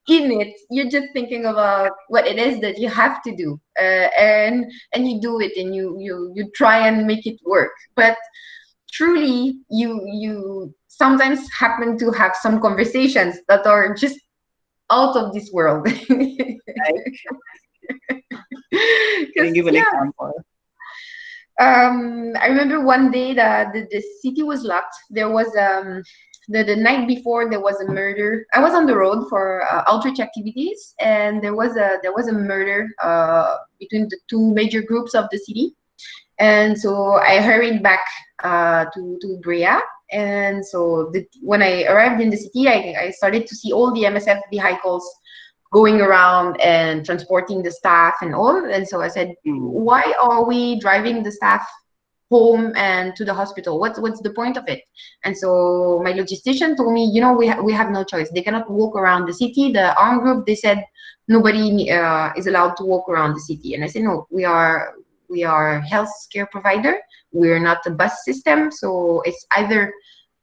S2: in it, you're just thinking about what it is that you have to do, and you do it, and you try and make it work. But truly, you sometimes happen to have some conversations that are just out of this world.
S1: Can you give an example?
S2: I remember one day that the city was locked. There was the night before there was a murder. I was on the road for outreach activities, and there was a murder between the two major groups of the city. And so I hurried back to Brea. And so when I arrived in the city, I started to see all the MSF vehicles going around and transporting the staff and all. And so I said, why are we driving the staff home and to the hospital? What's the point of it? And so my logistician told me, we have no choice. They cannot walk around the city. The armed group, they said nobody is allowed to walk around the city. And I said, no, we are health care provider. We're not a bus system. So it's either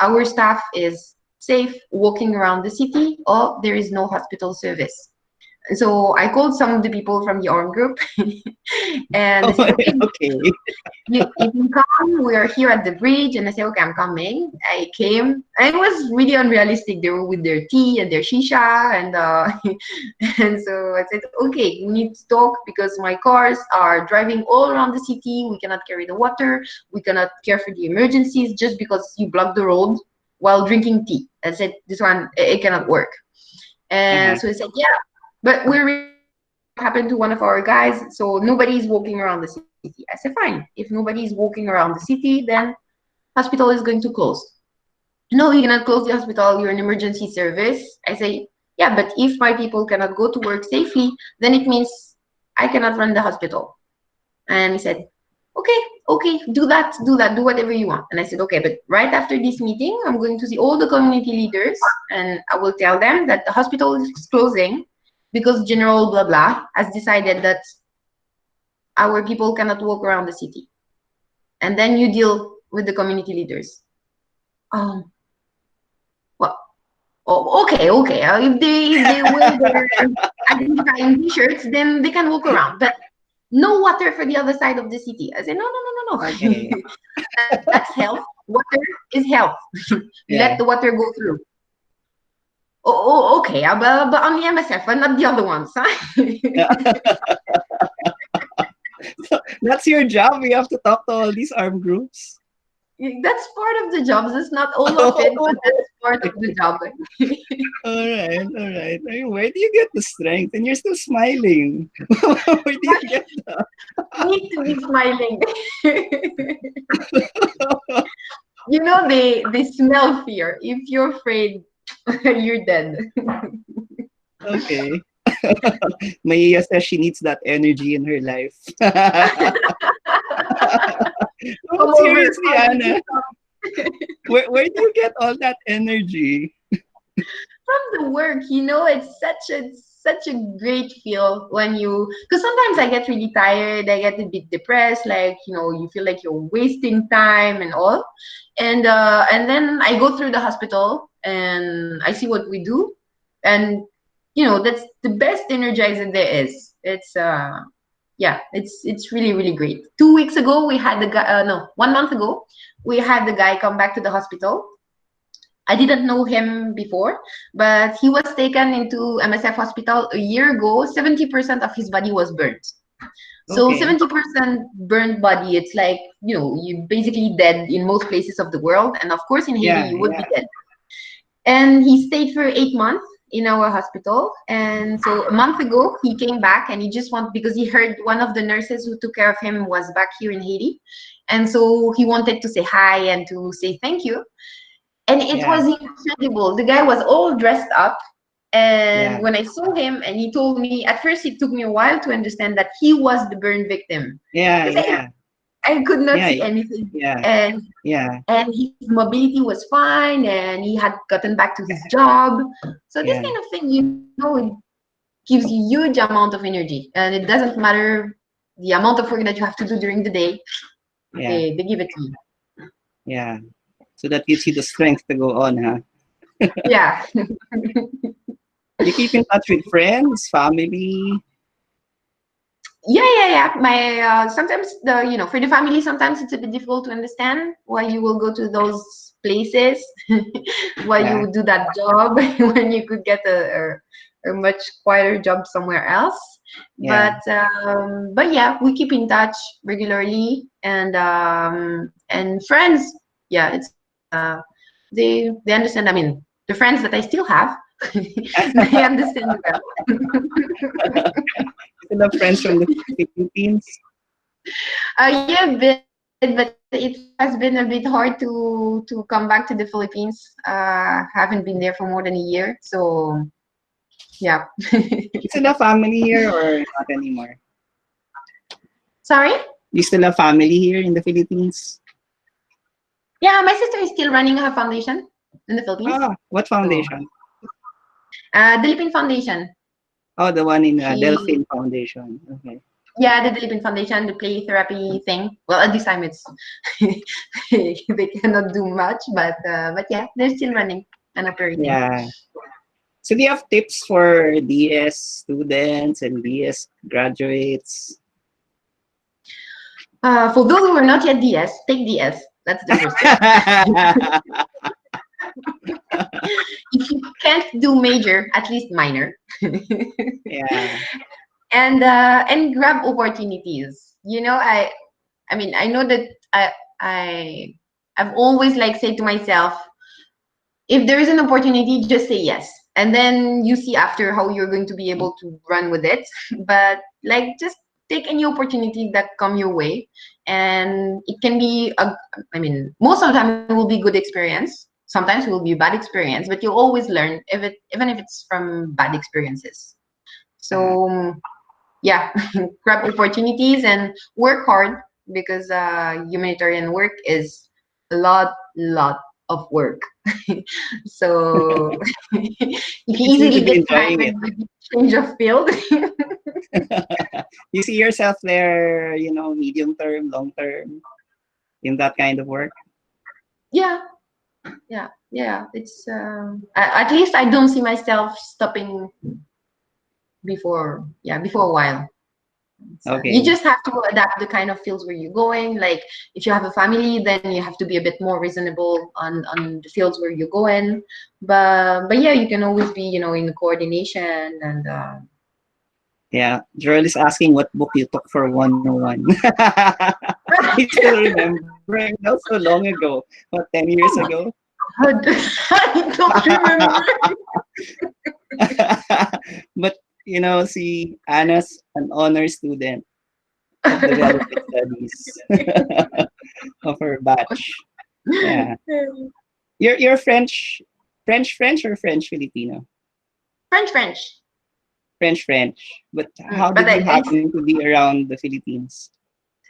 S2: our staff is safe walking around the city, or there is no hospital service. So I called some of the people from the armed group, and they said, okay, you can come. We are here at the bridge. And I said, okay, I'm coming. I came, and it was really unrealistic. They were with their tea and their shisha, and and so I said, okay, we need to talk because my cars are driving all around the city. We cannot carry the water. We cannot care for the emergencies just because you block the road while drinking tea. I said, this one, it cannot work. And so he said, yeah, but we're happened to one of our guys, so nobody's walking around the city. I said, fine. If nobody's walking around the city, then hospital is going to close. No, you cannot close the hospital. You're an emergency service. I say, yeah, but if my people cannot go to work safely, then it means I cannot run the hospital. And he said, okay, do that, do whatever you want. And I said, okay, but right after this meeting, I'm going to see all the community leaders, and I will tell them that the hospital is closing because General blah blah has decided that our people cannot walk around the city. And then you deal with the community leaders. Well, okay. If they wear their identifying t-shirts, then they can walk around. But no water for the other side of the city. I said, no.
S1: Okay.
S2: That's health. Water is health. Let the water go through. Okay, but on the MSF, but not the other ones, huh?
S1: So that's your job. We have to talk to all these armed groups.
S2: That's part of the job. It's not all of it, but that's part of the job.
S1: All right. I mean, where do you get the strength? And you're still smiling. Where do you get that?
S2: You need to be smiling. They smell fear. If you're afraid, you're dead.
S1: Okay. Maya says she needs that energy in her life. No, seriously, Ana. Where do you get all that energy?
S2: From the work, it's such a great feel when because sometimes I get really tired, I get a bit depressed, like, you feel like you're wasting time and all. And then I go through the hospital and I see what we do. And, that's the best energizer there is. It's it's really, really great. 2 weeks ago, we had the guy, 1 month ago, we had the guy come back to the hospital. I didn't know him before, but he was taken into MSF hospital a year ago. 70% of his body was burnt. So
S1: Okay.
S2: 70% burnt body, it's like, you're basically dead in most places of the world. And of course, in Haiti,
S1: Yeah,
S2: you would be
S1: yeah,
S2: dead. And he stayed for 8 months in our hospital. And so a month ago, he came back and he just wanted, because he heard one of the nurses who took care of him was back here in Haiti. And so he wanted to say hi and to say thank you. And it
S1: yeah,
S2: was incredible. The guy was all dressed up. And
S1: yeah,
S2: when I saw him and he told me, at first it took me a while to understand that he was the burn victim.
S1: yeah,
S2: Because
S1: yeah,
S2: I could not
S1: yeah,
S2: see anything.
S1: yeah,
S2: And
S1: yeah,
S2: and his mobility was fine and he had gotten back to his job. So this
S1: yeah,
S2: kind of thing, it gives you huge amount of energy. And it doesn't matter the amount of work that you have to do during the day,
S1: yeah,
S2: they give it to you.
S1: yeah. So that gives you the strength to go on, huh?
S2: Yeah.
S1: You keep in touch with friends, family.
S2: Yeah. My sometimes for the family, sometimes it's a bit difficult to understand why you will go to those places, why you
S1: Yeah,
S2: would do that job when you could get a much quieter job somewhere else.
S1: yeah.
S2: But yeah, we keep in touch regularly, and friends. Yeah, it's they understand. I mean, the friends that I still have, they understand well.
S1: Still have friends from the Philippines.
S2: Yeah, a bit, but it has been a bit hard to come back to the Philippines. Haven't been there for more than a year, so yeah.
S1: You still have family here or not anymore?
S2: Sorry?
S1: You still have family here in the Philippines?
S2: Yeah, my sister is still running her foundation in the Philippines.
S1: Ah, what
S2: So,
S1: foundation?
S2: Dilipin Foundation.
S1: Oh, the one in
S2: She,
S1: Delphine Foundation. Okay.
S2: yeah, the Dilipin Foundation, the play therapy thing. Well, at this time it's they cannot do much, but yeah, they're still running and operating.
S1: Yeah. So do you have tips for DS students and DS graduates?
S2: For those who are not yet DS, take DS. That's the first tip. If you can't do major, at least minor.
S1: Yeah.
S2: And grab opportunities. I mean, I know that I I've always like said to myself, if there is an opportunity, just say yes. And then you see after how you're going to be able to run with it. But like just take any opportunity that come your way. And it can be I mean, most of the time it will be good experience. Sometimes it will be a bad experience, but you'll always learn even if it's from bad experiences.
S1: Uh,
S2: So yeah, grab opportunities and work hard because humanitarian work is a lot of work. So you can
S1: you seem to
S2: easily
S1: be
S2: get
S1: enjoying
S2: tired
S1: it.
S2: with the change of field.
S1: You see yourself there, medium term, long term, in that kind of work?
S2: Yeah, yeah. It's at least I don't see myself stopping before a while. You
S1: Okay.
S2: just have to adapt the kind of fields where you're going. Like if you have a family, then you have to be a bit more reasonable on the fields where you're going. But yeah, you can always be in coordination and
S1: Yeah. Joel is asking what book you took for 101. I still remember. That was so long ago. What, 10 years
S2: oh my
S1: ago?
S2: god, I don't remember.
S1: But, see, Anna's an honor student of Development Studies of her batch. Yeah. You're French or French Filipino?
S2: French.
S1: French. But how
S2: But
S1: did you happen to be around the Philippines?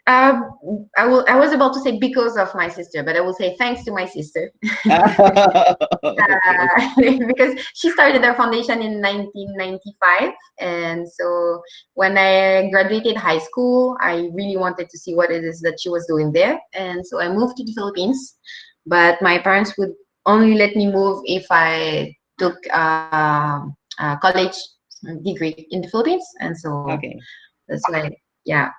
S2: Um, I was about to say because of my sister, but I will say thanks to my sister.
S1: Okay.
S2: Because she started our foundation in 1995, and so when I graduated high school, I really wanted to see what it is that she was doing there, and so I moved to the Philippines. But my parents would only let me move if I took a college degree in the Philippines, and so
S1: Okay.
S2: that's why, yeah.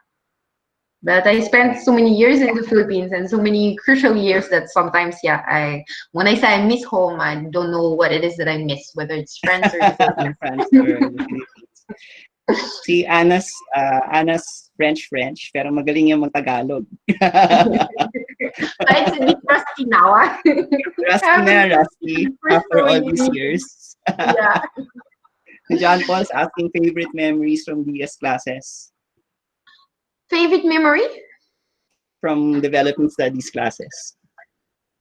S2: But I spent so many years in the Philippines and so many crucial years that sometimes, yeah, when I say I miss home, I don't know what it is that I miss, whether it's friends or the Philippines.
S1: France or the Philippines. Si Ana's French, pero magaling yung mag-Tagalog.
S2: But it's a bit rusty now. Ah.
S1: Rusty
S2: For
S1: after
S2: so
S1: all
S2: many
S1: these
S2: years.
S1: years.
S2: Yeah.
S1: John Paul's asking favorite memories from DS classes,
S2: Favorite memory?
S1: from development studies classes.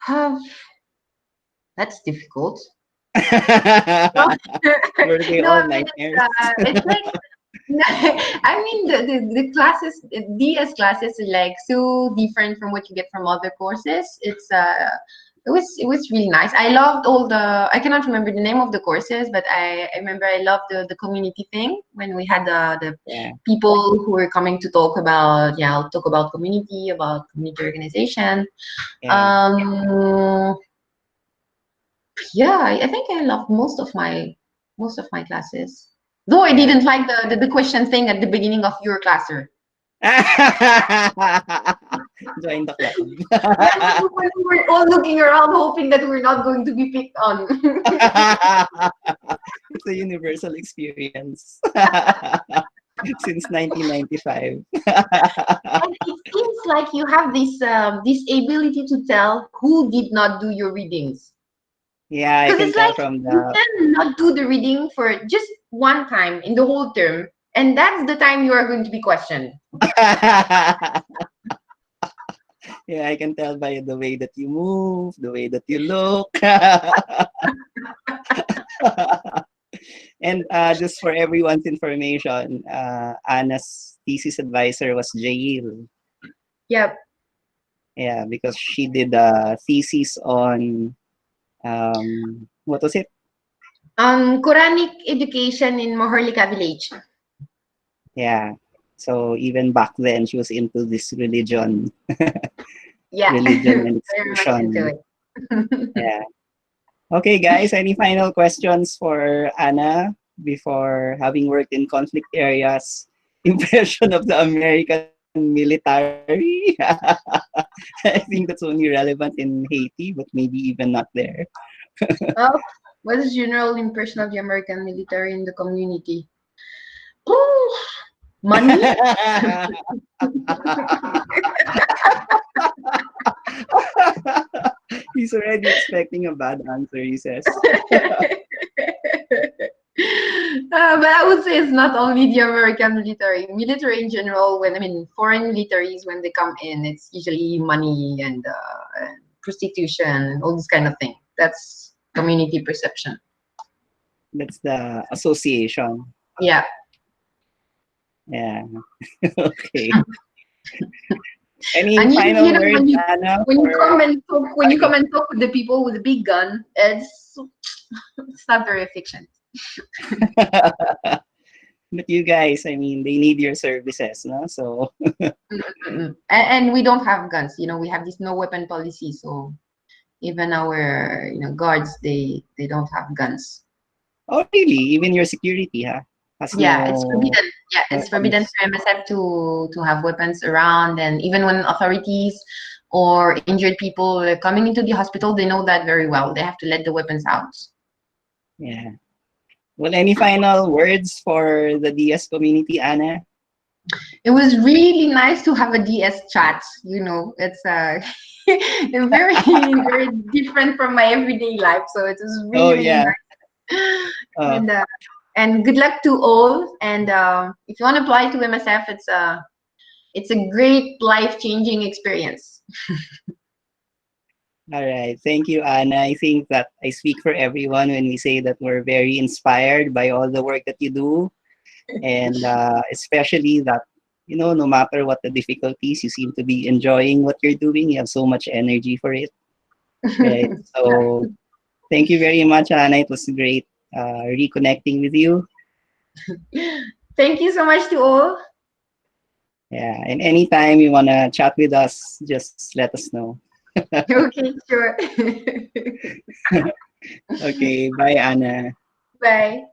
S2: Uh, that's difficult.
S1: Were they
S2: No,
S1: all
S2: I mean
S1: nightmares?
S2: it's like I mean the classes, DS classes are like so different from what you get from other courses. It was really nice. I loved all the, I cannot remember the name of the courses, but I remember I loved the community thing when we had the
S1: Yeah,
S2: people who were coming to talk about, yeah, talk about community organization.
S1: yeah.
S2: Um yeah, I think I loved most of my classes. Though I
S1: Yeah.
S2: didn't like the question thing at the beginning of your class, sir.
S1: Join the club.
S2: Yeah, when we were all looking around hoping that we're not going to be picked on.
S1: It's a universal experience since 1995.
S2: And it seems like you have this ability to tell who did not do your readings.
S1: Yeah, I
S2: Because
S1: can
S2: it's
S1: tell
S2: like
S1: from
S2: you
S1: the
S2: can not do the reading for just one time in the whole term, and that's the time you are going to be questioned.
S1: yeah, I can tell by the way that you move, the way that you look. And just for everyone's information, Anna's thesis advisor was Jail.
S2: Yep.
S1: Yeah, because she did a thesis on what was it?
S2: Quranic education in Maharlika village.
S1: Yeah. So even back then, she was into this
S2: Yeah,
S1: religion and
S2: very much into
S1: exclusion.
S2: it.
S1: Yeah. Okay, guys. Any final questions for Anna before having worked in conflict areas? Impression of the American military? I think that's only relevant in Haiti, but maybe even not there.
S2: Well, what is general impression of the American military in the community? Oh, money?
S1: He's already expecting a bad answer, he says.
S2: But I would say it's not only the American military. Military in general, when I mean foreign militaries, when they come in, it's usually money and prostitution and all this kind of thing. That's community perception.
S1: That's the association.
S2: Yeah.
S1: Yeah. Okay. Any
S2: And
S1: final
S2: you know
S1: words, Anna,
S2: when you
S1: for
S2: come and talk when you
S1: okay.
S2: come and talk with the people with the big gun, it's not very efficient.
S1: But you guys, I mean, they need your services, no? So,
S2: And we don't have guns. We have this no weapon policy, so even our guards they don't have guns.
S1: oh really? Even your security, huh? Has
S2: Yeah, it's
S1: no
S2: forbidden. Yeah, it's forbidden
S1: weapons.
S2: for MSF to have weapons around, and even when authorities or injured people are coming into the hospital, they know that very well. They have to let the weapons out.
S1: Yeah. Well, any final words for the DS community, Anna?
S2: It was really nice to have a DS chat. It's very very different from my everyday life. So it was
S1: Oh
S2: really really
S1: yeah.
S2: nice.
S1: Uh,
S2: And good luck to all. And if you want to apply to MSF, it's a great life changing experience.
S1: all right. Thank you, Anna. I think that I speak for everyone when we say that we're very inspired by all the work that you do. And especially that, no matter what the difficulties, you seem to be enjoying what you're doing. You have so much energy for it. Right. So thank you very much, Anna. It was great reconnecting with you.
S2: Thank you so much to all.
S1: Yeah. And anytime you want to chat with us, just let us know.
S2: Okay, sure.
S1: Okay. Bye, Anna.
S2: Bye.